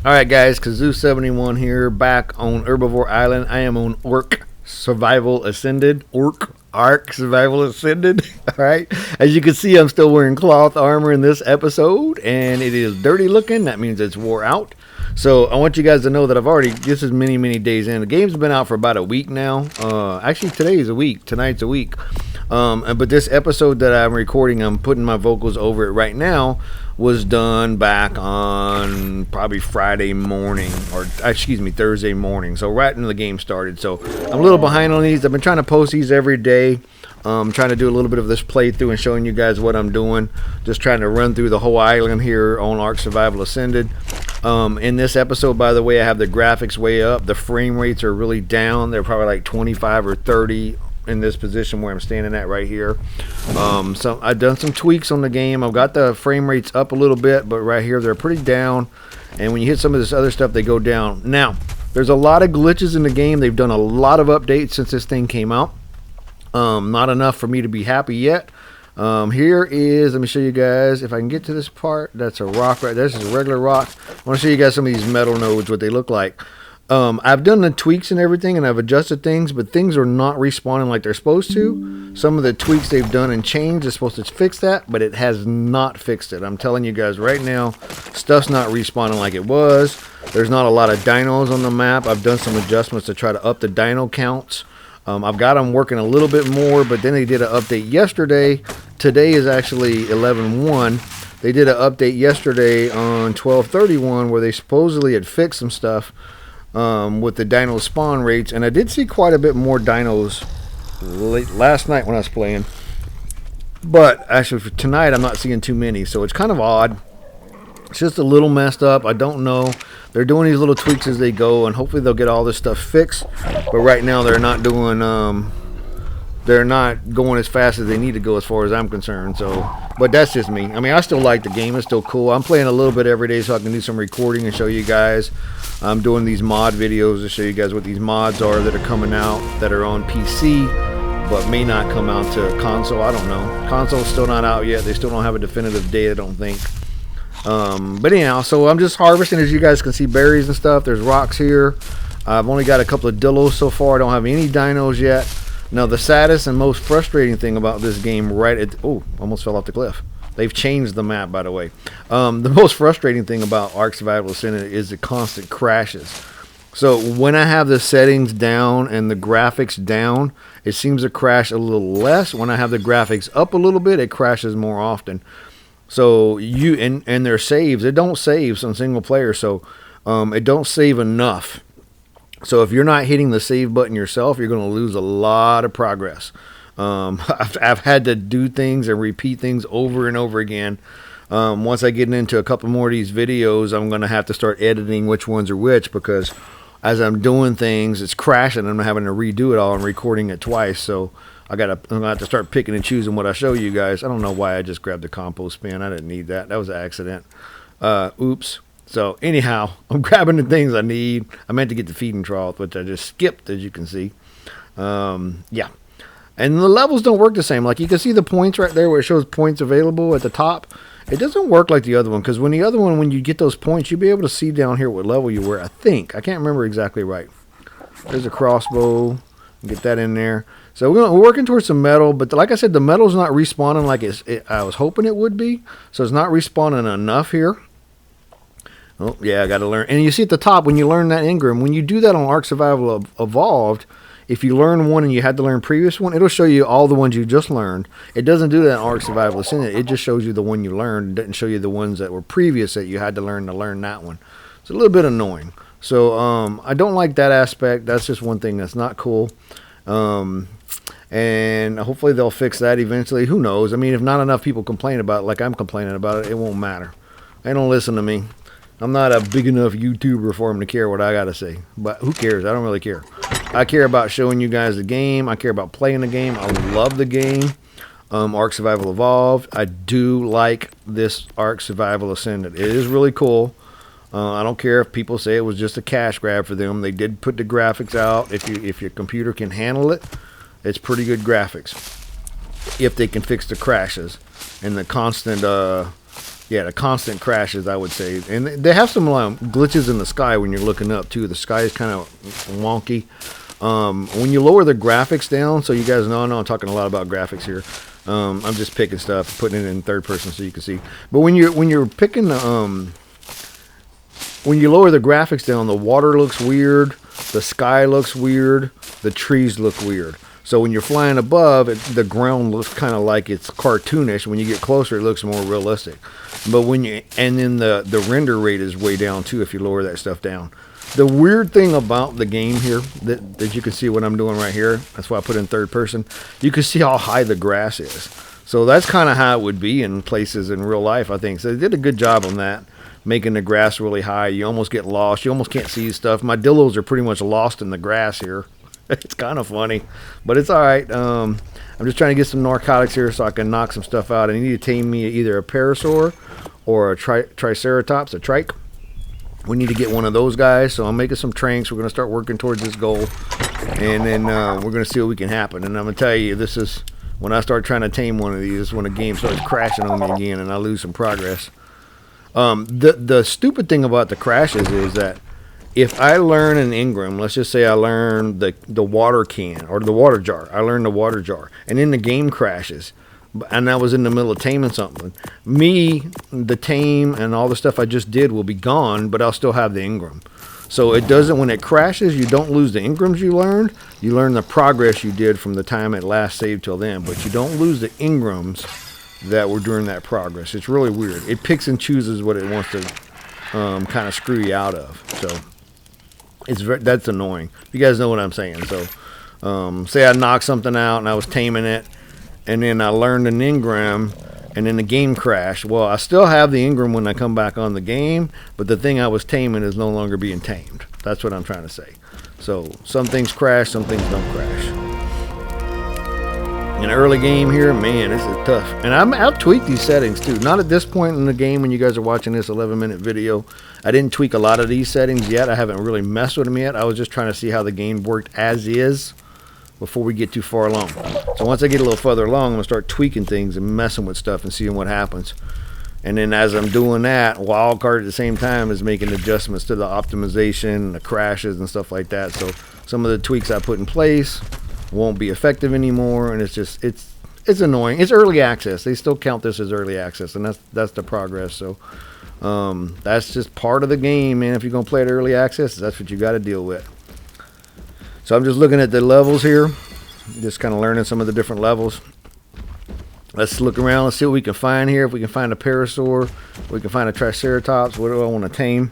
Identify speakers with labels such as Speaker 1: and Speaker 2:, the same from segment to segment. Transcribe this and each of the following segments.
Speaker 1: Alright guys, Kazoo71 here, back on Herbivore Island. I am on Ark Survival Ascended. Ark Survival Ascended. Alright, as you can see, I'm still wearing cloth armor in this episode, and it is dirty looking. That means it's wore out. So I want you guys to know that this is many days in. The game's been out for about a week now. Actually, today is a week. Tonight's a week. But this episode that I'm recording, I'm putting my vocals over it right now, was done back on probably Friday morning, or excuse me, Thursday morning. So right when the game started. So I'm a little behind on these. I've been trying to post these every day. Trying to do a little bit of this playthrough and showing you guys what I'm doing. Just trying to run through the whole island here on Ark Survival Ascended. In this episode, by the way, I have the graphics way up. The frame rates are really down. They're probably like 25 or 30 in this position where I'm standing at right here. So I've done some tweaks on the game. I've got the frame rates up a little bit, but right here they're pretty down. And when you hit some of this other stuff, they go down. Now, there's a lot of glitches in the game. They've done a lot of updates since this thing came out. Not enough for me to be happy yet. Here is, let me show you guys if I can get to this part. That's a rock right there. This is a regular rock. I want to show you guys some of these metal nodes, what they look like. I've done the tweaks and everything, and I've adjusted things, but things are not respawning like they're supposed to. Some of the tweaks they've done and changed is supposed to fix that, but it has not fixed it. I'm telling you guys right now, stuff's not respawning like it was. There's not a lot of dinos on the map. I've done some adjustments to try to up the dino counts. I've got them working a little bit more, but then they did an update yesterday. Today is actually 11/1. They did an update yesterday on 12/31 where they supposedly had fixed some stuff with the dino spawn rates, and I did see quite a bit more dinos last night when I was playing. But actually for tonight, I'm not seeing too many, so it's kind of odd. It's just a little messed up. I don't know. They're doing these little tweaks as they go, and hopefully they'll get all this stuff fixed. But right now they're not doing. They're not going as fast as they need to go, as far as I'm concerned. So, but that's just me. I mean, I still like the game. It's still cool. I'm playing a little bit every day, so I can do some recording and show you guys. I'm doing these mod videos to show you guys what these mods are that are coming out that are on PC, but may not come out to console. I don't know. Console's still not out yet. They still don't have a definitive date, I don't think. But anyhow, so I'm just harvesting. As you guys can see, berries and stuff. There's rocks here. I've only got a couple of dillos so far. I don't have any dinos yet. Now, the saddest and most frustrating thing about this game, almost fell off the cliff. They've changed the map, by the way. The most frustrating thing about Ark Survival Ascended is the constant crashes. So when I have the settings down and the graphics down, it seems to crash a little less. When I have the graphics up a little bit, it crashes more often. So and their saves, it don't save on single player, so it don't save enough. So if you're not hitting the save button yourself, you're going to lose a lot of progress. I've had to do things and repeat things over and over again. Once I get into a couple more of these videos, I'm going to have to start editing which ones are which, because as I'm doing things, it's crashing and I'm having to redo it all and recording it twice. So I'm going to have to start picking and choosing what I show you guys. I don't know why I just grabbed the compost bin. I didn't need that. That was an accident. Oops. So anyhow, I'm grabbing the things I need. I meant to get the feeding trough, which I just skipped, as you can see. Yeah. And the levels don't work the same. Like you can see the points right there where it shows points available at the top. It doesn't work like the other one, because when you get those points, you'll be able to see down here what level you were, I think. I can't remember exactly right. There's a crossbow. Get that in there. So we're working towards some metal, but like I said, the metal's not respawning like I was hoping it would be. So it's not respawning enough here. Oh, yeah, I got to learn. And you see at the top, when you learn that engram, when you do that on Ark Survival Evolved, if you learn one and you had to learn previous one, it'll show you all the ones you just learned. It doesn't do that in Ark Survival Ascended. It just shows you the one you learned. It doesn't show you the ones that were previous that you had to learn that one. It's a little bit annoying. So I don't like that aspect. That's just one thing that's not cool. And hopefully they'll fix that eventually. Who knows? I mean, if not enough people complain about it like I'm complaining about it, it won't matter. They don't listen to me. I'm not a big enough YouTuber for them to care what I got to say. But who cares? I don't really care. I care about showing you guys the game. I care about playing the game. I love the game. Ark Survival Evolved. I do like this Ark Survival Ascended. It is really cool. I don't care if people say it was just a cash grab for them. They did put the graphics out. If your computer can handle it, it's pretty good graphics. If they can fix the crashes and the constant Yeah, the constant crashes, I would say. And they have some glitches in the sky when you're looking up, too. The sky is kind of wonky. When you lower the graphics down, so you guys know, I know I'm talking a lot about graphics here. I'm just picking stuff, putting it in third person so you can see. But when you're picking the when you lower the graphics down, the water looks weird, the sky looks weird, the trees look weird. So when you're flying above, the ground looks kind of like it's cartoonish. When you get closer, it looks more realistic. But and then the render rate is way down too if you lower that stuff down. The weird thing about the game here, that you can see what I'm doing right here, that's why I put it in third person, you can see how high the grass is. So that's kind of how it would be in places in real life, I think. So they did a good job on that, making the grass really high. You almost get lost. You almost can't see stuff. My dillos are pretty much lost in the grass here. It's kind of funny, but it's all right. I'm just trying to get some narcotics here so I can knock some stuff out. I need to tame me either a parasaur or a triceratops, a trike. We need to get one of those guys, so I'm making some tranks. We're going to start working towards this goal, and then we're going to see what we can happen. And I'm going to tell you, this is when I start trying to tame one of these, when the game starts crashing on me again and I lose some progress. The stupid thing about the crashes is that if I learn an engram, let's just say I learn the water can or the water jar. I learned the water jar, and then the game crashes, and I was in the middle of taming something. The tame and all the stuff I just did will be gone, but I'll still have the engram. So it doesn't, when it crashes, you don't lose the engrams you learned. You learn the progress you did from the time it last saved till then, but you don't lose the engrams that were during that progress. It's really weird. It picks and chooses what it wants to kind of screw you out of. So that's annoying. You guys know what I'm saying. So say I knocked something out and I was taming it, and then I learned an engram, and then the game crashed. Well, I still have the engram when I come back on the game, but the thing I was taming is no longer being tamed. That's what I'm trying to say. So some things crash, some things don't crash. In the early game here, man, this is tough. And I'll tweak these settings too. Not at this point in the game when you guys are watching this 11-minute video. I didn't tweak a lot of these settings yet. I haven't really messed with them yet. I was just trying to see how the game worked as is before we get too far along. So once I get a little further along, I'm going to start tweaking things and messing with stuff and seeing what happens. And then as I'm doing that, Wildcard at the same time is making adjustments to the optimization, the crashes and stuff like that. So some of the tweaks I put in place won't be effective anymore, and it's annoying. It's early access. They still count this as early access, and that's the progress. So that's just part of the game, man. If you're going to play it early access, that's what you got to deal with. So I'm just looking at the levels here, just kind of learning some of the different levels. Let's look around. Let's see what we can find here. If we can find a parasaur, we can find a triceratops. What do I want to tame?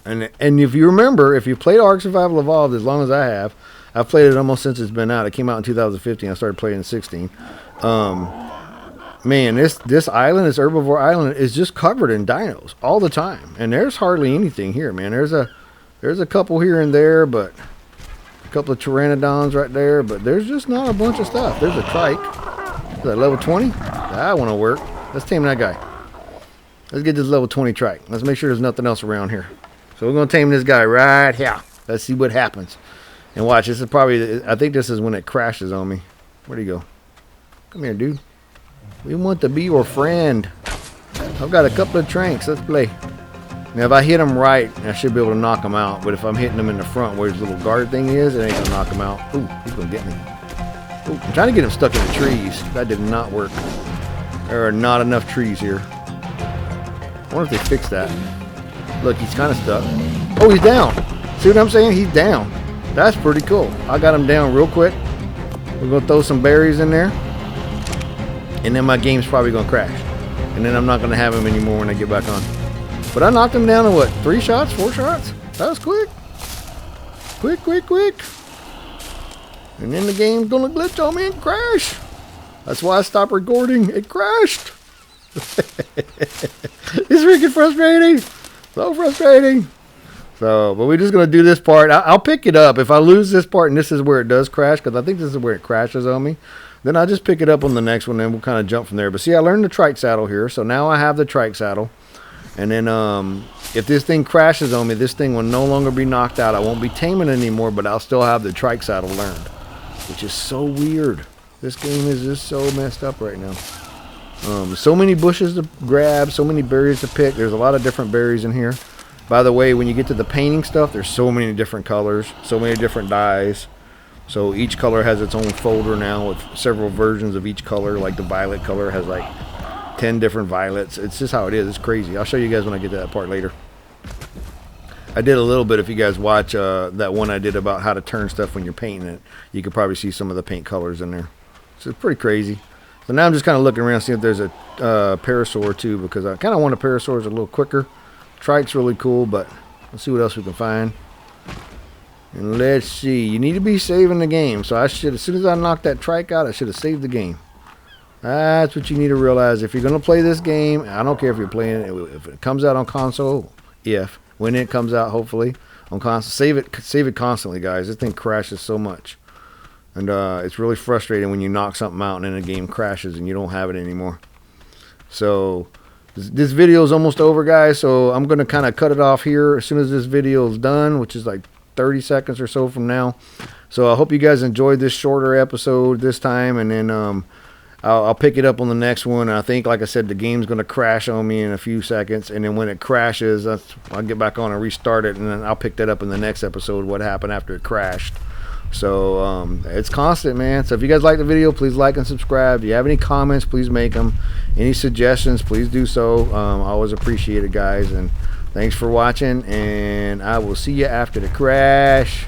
Speaker 1: And if you remember, if you played Ark Survival Evolved as long as I have, I've played it almost since it's been out. It came out in 2015. I started playing in 16. Man, this island, this herbivore island, is just covered in dinos all the time. And there's hardly anything here, man. There's a couple here and there, but a couple of pteranodons right there, but there's just not a bunch of stuff. There's a trike. Is that level 20? That want to work. Let's tame that guy. Let's get this level 20 trike. Let's make sure there's nothing else around here. So we're going to tame this guy right here. Let's see what happens. And watch, this is probably, I think this is when it crashes on me. Where'd he go? Come here, dude. We want to be your friend. I've got a couple of tranks. Let's play. Now, if I hit him right, I should be able to knock him out. But if I'm hitting him in the front where his little guard thing is, it ain't going to knock him out. Ooh, he's going to get me. Ooh, I'm trying to get him stuck in the trees. That did not work. There are not enough trees here. I wonder if they fixed that. Look, he's kind of stuck. Oh, he's down. See what I'm saying? He's down. That's pretty cool. I got him down real quick. We're going to throw some berries in there. And then my game's probably going to crash. And then I'm not going to have him anymore when I get back on. But I knocked him down in what? 3 shots? 4 shots? That was quick. Quick. And then the game's going to glitch on me and crash. That's why I stopped recording. It crashed. It's freaking frustrating. So frustrating. So, but we're just going to do this part. I'll pick it up. If I lose this part and this is where it does crash, because I think this is where it crashes on me, then I'll just pick it up on the next one and we'll kind of jump from there. But see, I learned the trike saddle here. So now I have the trike saddle. And then if this thing crashes on me, this thing will no longer be knocked out. I won't be taming anymore, but I'll still have the trike saddle learned, which is so weird. This game is just so messed up right now. So many bushes to grab, so many berries to pick. There's a lot of different berries in here. By the way, when you get to the painting stuff, there's so many different colors, so many different dyes. So each color has its own folder now with several versions of each color. Like the violet color has like 10 different violets. It's just how it is. It's crazy. I'll show you guys when I get to that part later. I did a little bit. If you guys watch that one I did about how to turn stuff when you're painting it, you could probably see some of the paint colors in there. So it's pretty crazy. So now I'm just kind of looking around, seeing if there's a parasaur too, because I kind of want a parasaur a little quicker. Trike's really cool, but let's see what else we can find. And let's see. You need to be saving the game. So I should, as soon as I knocked that Trike out, I should have saved the game. That's what you need to realize. If you're going to play this game, I don't care if you're playing it, if it comes out on console, when it comes out, hopefully, on console, save it constantly, guys. This thing crashes so much. And it's really frustrating when you knock something out and then the game crashes and you don't have it anymore. So this video is almost over, guys, so I'm going to kind of cut it off here as soon as this video is done, which is like 30 seconds or so from now. So I hope you guys enjoyed this shorter episode this time, and then I'll pick it up on the next one. I think, like I said, the game's going to crash on me in a few seconds, and then when it crashes, I'll get back on and restart it, and then I'll pick that up in the next episode, what happened after it crashed. So it's constant, man. So if you guys like the video, please like and subscribe. If you have any comments, please make them. Any suggestions, please do so. I always appreciate it, guys. And thanks for watching, and I will see you after the crash.